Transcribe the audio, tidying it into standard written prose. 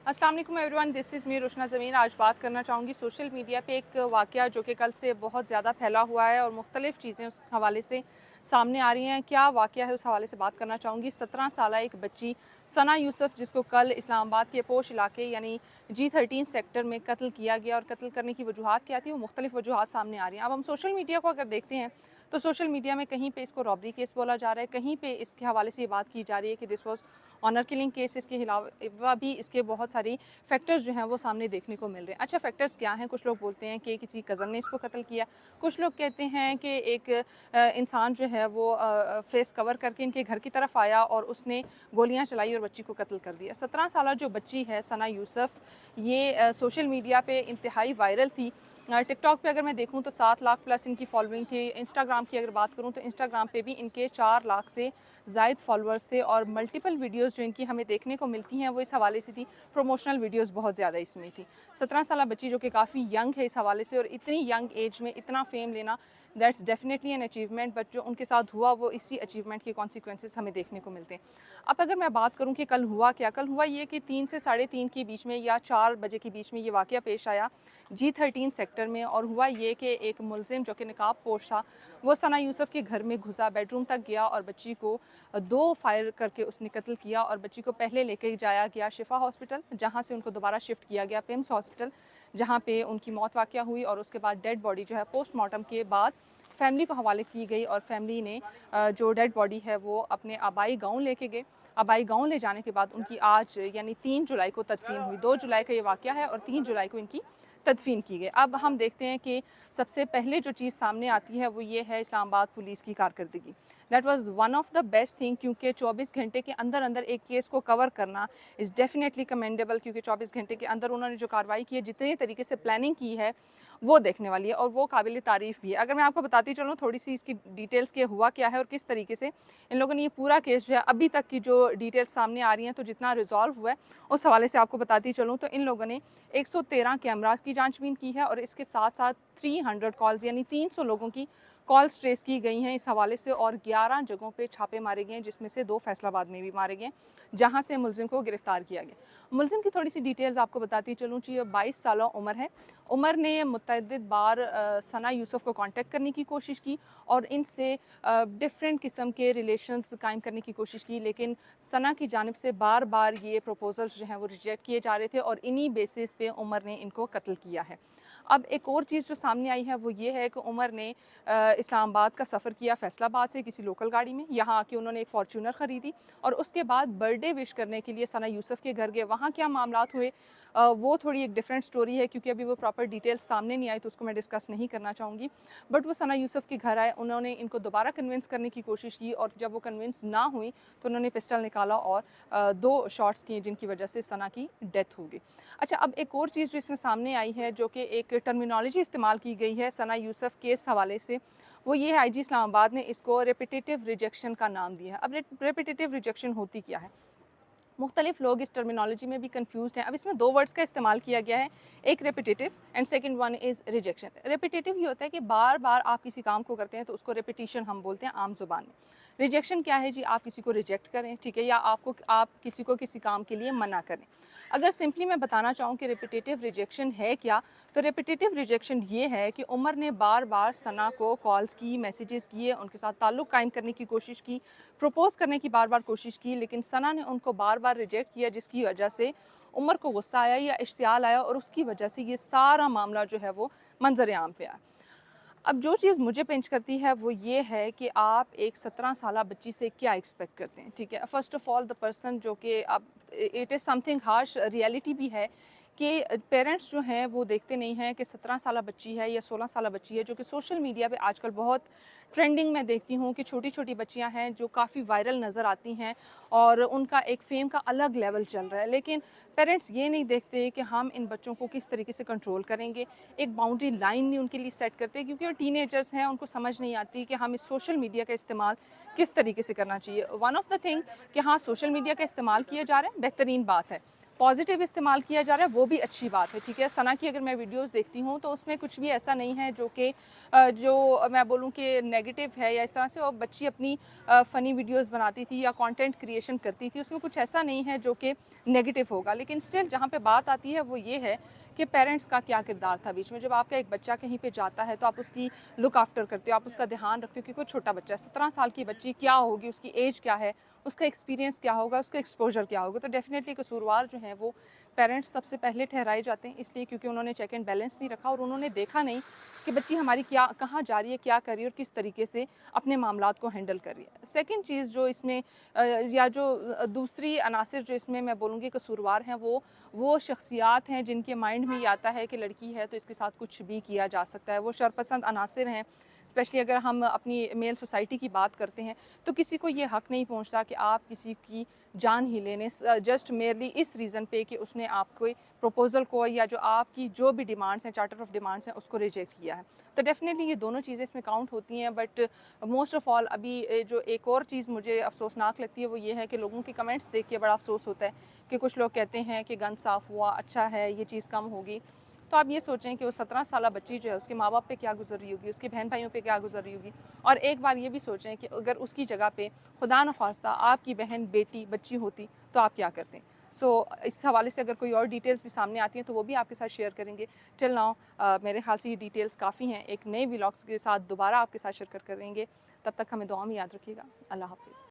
अस्सलाम वालेकुम everyone, this is me Rushna ज़मीन। आज बात करना चाहूँगी सोशल मीडिया पे एक वाक़या जो कि कल से बहुत ज़्यादा फैला हुआ है और मुख्तलिफ़ चीज़ें उस हवाले से सामने आ रही हैं। क्या वाक़या है उस हवाले से बात करना चाहूँगी। 17 साला एक बच्ची सना यूसुफ, जिसको कल इस्लामाबाद के पोश इलाके यानी G13 सेक्टर में कत्ल किया गया, और कत्ल करने की वजूहात क्या थी, वो मुख्तलिफ़ वजूहात सामने आ रही हैं। अब हम सोशल मीडिया को अगर देखते हैं तो सोशल मीडिया में कहीं पे इसको रॉबरी केस बोला जा रहा है, कहीं पे इसके हवाले से ये बात की जा रही है कि this was honour killing case. इसके अलावा भी इसके बहुत सारी फैक्टर्स जो हैं वो सामने देखने को मिल रहे हैं। अच्छा, फैक्टर्स क्या हैं? कुछ लोग बोलते हैं कि किसी कज़न ने इसको कत्ल किया, कुछ लोग कहते हैं कि एक इंसान जो है वो फेस कवर करके इनके घर की तरफ आया और उसने गोलियां चलाई और बच्ची को कत्ल कर दिया। 17 साल जो बच्ची है सना यूसुफ, ये सोशल मीडिया पे इंतहाई वायरल थी। टिकटॉक पे अगर मैं देखूं तो 7 लाख प्लस इनकी फॉलोइंग थी। इंस्टाग्राम की अगर बात करूं तो इंस्टाग्राम पे भी इनके 4 लाख से ज़ायद फॉलोअर्स थे, और मल्टीपल वीडियोस जो इनकी हमें देखने को मिलती हैं वो इस हवाले से थी। प्रमोशनल वीडियोस बहुत ज़्यादा इसमें थी। 17 साल बच्ची जो कि काफ़ी यंग है इस हवाले से, और इतनी यंग एज में इतना फेम लेना, that's definitely an achievement. But जो उनके साथ हुआ वो इसी अचीवमेंट के कॉन्सिक्वेंसेस हमें देखने को मिलते हैं। अब अगर मैं बात करूं कि कल हुआ क्या, कल हुआ ये कि 3 से 3:30 के बीच में या 4 बजे के बीच में ये वाक़या पेश आया G13 सेक्टर में। और हुआ ये कि एक मुलजिम जो कि निकाब पोश था, वो सना यूसुफ के घर में घुसा, बेडरूम तक गया और बच्ची को 2 फायर करके उसने कत्ल किया। और बच्ची को पहले लेके जाया गया शिफा हॉस्पिटल, जहाँ से उनको दोबारा शिफ्ट किया गया पिम्स हॉस्पिटल, जहाँ पे उनकी मौत वाक़या हुई। और उसके बाद डेड बॉडी जो है पोस्टमार्टम के बाद फैमिली को हवाले की गई, और फैमिली ने जो डेड बॉडी है वो अपने आबाई गाँव लेके गए। आबाई गाँव ले जाने के बाद उनकी आज यानी 3 जुलाई को तदफीन हुई। 2 जुलाई का ये वाक़या है और 3 जुलाई को इनकी तदफीन की गई। अब हम देखते हैं कि सबसे पहले जो चीज़ सामने आती है वो ये है इस्लामाबाद पुलिस की कारकर्दगी। That was one of the best thing, क्योंकि 24 घंटे के अंदर अंदर एक केस को कवर करना इज़ डेफिनेटली कमेंडेबल। क्योंकि 24 घंटे के अंदर उन्होंने जो कार्रवाई की है, जितने तरीके से प्लानिंग की है, वो देखने वाली है और वो काबिल तारीफ़ भी है। अगर मैं आपको बताती चलूँ थोड़ी सी इसकी डिटेल्स के हुआ क्या है और किस तरीके से इन लोगों ने ये पूरा केस जो है, अभी तक की जो डिटेल्स सामने आ रही हैं, तो जितना रिजॉल्व हुआ है उस हवाले से आपको बताती चलूँ तो इन लोगों ने 113 कैमरास की जांचबीन की है, और इसके साथ साथ 300 कॉल्स यानी 300 लोगों की कॉल्स ट्रेस की गई हैं इस हवाले से, और 11 जगहों पे छापे मारे गए हैं, जिसमें से 2 फैसलाबाद में भी मारे गए, जहां से मुलजिम को गिरफ्तार किया गया। मुलजिम की थोड़ी सी डिटेल्स आपको बताती चलूँ कि 22 साल उम्र है। उमर ने मुतअद्दिद बार सना यूसुफ को कांटेक्ट करने की कोशिश की और इनसे डिफरेंट किस्म के रिलेशंस कायम करने की कोशिश की, लेकिन सना की जानिब से बार बार ये प्रपोजल्स जो हैं वो रिजेक्ट किए जा रहे थे, और इन्हीं बेसिस पे उमर ने इनको कत्ल किया है। अब एक और चीज़ जो सामने आई है वो ये है कि उमर ने इस्लामाबाद का सफ़र किया फैसलाबाद से किसी लोकल गाड़ी में। यहाँ आके उन्होंने एक फॉर्च्यूनर ख़रीदी और उसके बाद बर्थडे विश करने के लिए सना यूसुफ के घर गए। वहाँ क्या मामलात हुए वो थोड़ी एक डिफरेंट स्टोरी है, क्योंकि अभी वो प्रॉपर डिटेल्स सामने नहीं आई, तो उसको मैं डिस्कस नहीं करना चाहूँगी। बट वो सना यूसुफ के घर आए, उन्होंने इनको दोबारा कन्विंस करने की कोशिश की, और जब वो कन्विंस ना हुई तो उन्होंने पिस्टल निकाला और 2 शॉट्स किए, जिनकी वजह से सना की डेथ हो गई। अच्छा, अब एक और चीज़ जो इसमें सामने आई है, जो कि एक टर्मिनोलॉजी इस्तेमाल की गई है सना यूसुफ के इस हवाले से, वो ये है IG इस्लामाबाद ने इसको रेपिटेटिव रिजेक्शन का नाम दिया है। अब रेपिटेटिव रिजेक्शन होती क्या है? मुख्तलिफ लोग इस टर्मिनोलॉजी में भी कंफ्यूज हैं। अब इसमें 2 वर्ड्स का इस्तेमाल किया गया है, एक repetitive and second one is rejection. Repetitive ये होता है कि बार बार आप किसी काम को करते हैं तो उसको रेपिटिशन हम बोलते हैं आम जुबान में। रिजेक्शन क्या है जी? आप किसी को रिजेक्ट करें, ठीक है, या आप किसी को किसी काम के लिए मना करें। अगर सिंपली मैं बताना चाहूँ कि रेपिटेटिव रिजेक्शन है क्या, तो रेपिटेटिव रिजेक्शन ये है कि उमर ने बार बार सना को कॉल्स की, मैसेजेस किए, उनके साथ ताल्लुक़ कायम करने की कोशिश की, प्रपोज़ करने की बार बार कोशिश की, लेकिन सना ने उनको बार बार रिजेक्ट किया, जिसकी वजह से उमर को गुस्सा आया या इश्तियाल आया, और उसकी वजह से ये सारा मामला जो है वो मंजर आम पे आया। अब जो चीज़ मुझे पिंच करती है वो ये है कि आप एक 17 साला बच्ची से क्या एक्सपेक्ट करते हैं, ठीक है। First of all the person जो कि अब it is something harsh reality भी है कि पेरेंट्स जो हैं वो देखते नहीं हैं कि 17 साला बच्ची है या 16 साला बच्ची है, जो कि सोशल मीडिया पे आजकल बहुत ट्रेंडिंग में देखती हूँ कि छोटी छोटी बच्चियाँ हैं जो काफ़ी वायरल नज़र आती हैं और उनका एक फेम का अलग लेवल चल रहा है, लेकिन पेरेंट्स ये नहीं देखते कि हम इन बच्चों को किस तरीके से कंट्रोल करेंगे। एक बाउंड्री लाइन नहीं उनके लिए सेट करते, क्योंकि वो टीनेजर्स हैं, उनको समझ नहीं आती कि हम इस सोशल मीडिया का इस्तेमाल किस तरीके से करना चाहिए। वन ऑफ द थिंग कि हाँ, सोशल मीडिया का इस्तेमाल किया जा रहा है, बेहतरीन बात है, पॉजिटिव इस्तेमाल किया जा रहा है वो भी अच्छी बात है, ठीक है। सना की अगर मैं वीडियोस देखती हूँ तो उसमें कुछ भी ऐसा नहीं है जो कि जो मैं बोलूँ कि नेगेटिव है या इस तरह से। और बच्ची अपनी फ़नी वीडियोस बनाती थी या कंटेंट क्रिएशन करती थी, उसमें कुछ ऐसा नहीं है जो कि नेगेटिव होगा। लेकिन स्टिल जहाँ पे बात आती है वो ये है कि पेरेंट्स का क्या किरदार था बीच में। जब आपका एक बच्चा कहीं पे जाता है तो आप उसकी लुक आफ्टर करते हो, आप उसका ध्यान रखते हो कि कोई छोटा बच्चा है, 17 साल की बच्ची क्या होगी, उसकी एज क्या है, उसका एक्सपीरियंस क्या होगा, उसका एक्सपोजर क्या होगा। तो डेफिनेटली कसूरवार जो हैं वो पेरेंट्स सबसे पहले ठहराए जाते हैं, इसलिए क्योंकि उन्होंने चेक एंड बैलेंस नहीं रखा और उन्होंने देखा नहीं कि बच्ची हमारी क्या कहाँ जा रही है, क्या कर रही है और किस तरीके से अपने मामलात को हैंडल कर रही है। सेकंड चीज़ जो इसमें या जो दूसरी अनासिर जो इसमें मैं बोलूँगी कसूरवार हैं, वो शख्सियात हैं जिनके माइंड में ये आता है कि लड़की है तो इसके साथ कुछ भी किया जा सकता है। वो शरपसंद अनासिर हैं। स्पेशली अगर हम अपनी मेल सोसाइटी की बात करते हैं तो किसी को ये हक नहीं पहुंचता कि आप किसी की जान ही लेने जस्ट मेयरली इस रीज़न पे कि उसने आपको प्रपोजल को या जो आपकी जो भी डिमांड्स हैं, चार्टर ऑफ डिमांड्स हैं, उसको रिजेक्ट किया है। तो डेफिनेटली ये दोनों चीज़ें इसमें काउंट होती हैं। बट मोस्ट ऑफ़ ऑल अभी जो एक और चीज़ मुझे अफसोसनाक लगती है वो ये है कि लोगों के कमेंट्स देख के बड़ा अफसोस होता है कि कुछ लोग कहते हैं कि गन साफ़ हुआ, अच्छा है, ये चीज़ कम होगी। तो आप ये सोचें कि वो 17 साल बच्ची जो है उसके माँ बाप पे क्या गुजर रही होगी, उसके बहन भाइयों पे क्या गुजर रही होगी। और एक बार ये भी सोचें कि अगर उसकी जगह पे खुदा न ख्वास्ता आपकी बहन, बेटी, बच्ची होती तो आप क्या करते। इस हवाले से अगर कोई और डिटेल्स भी सामने आती हैं तो वो भी आपके साथ शेयर करेंगे। टिल नाउ मेरे ख्याल से ये डिटेल्स काफ़ी हैं। एक नए व्लॉग्स के साथ दोबारा आपके साथ शेयर करेंगे। तब तक हमें दुआ में याद रखिएगा। अल्लाह हाफ़िज़।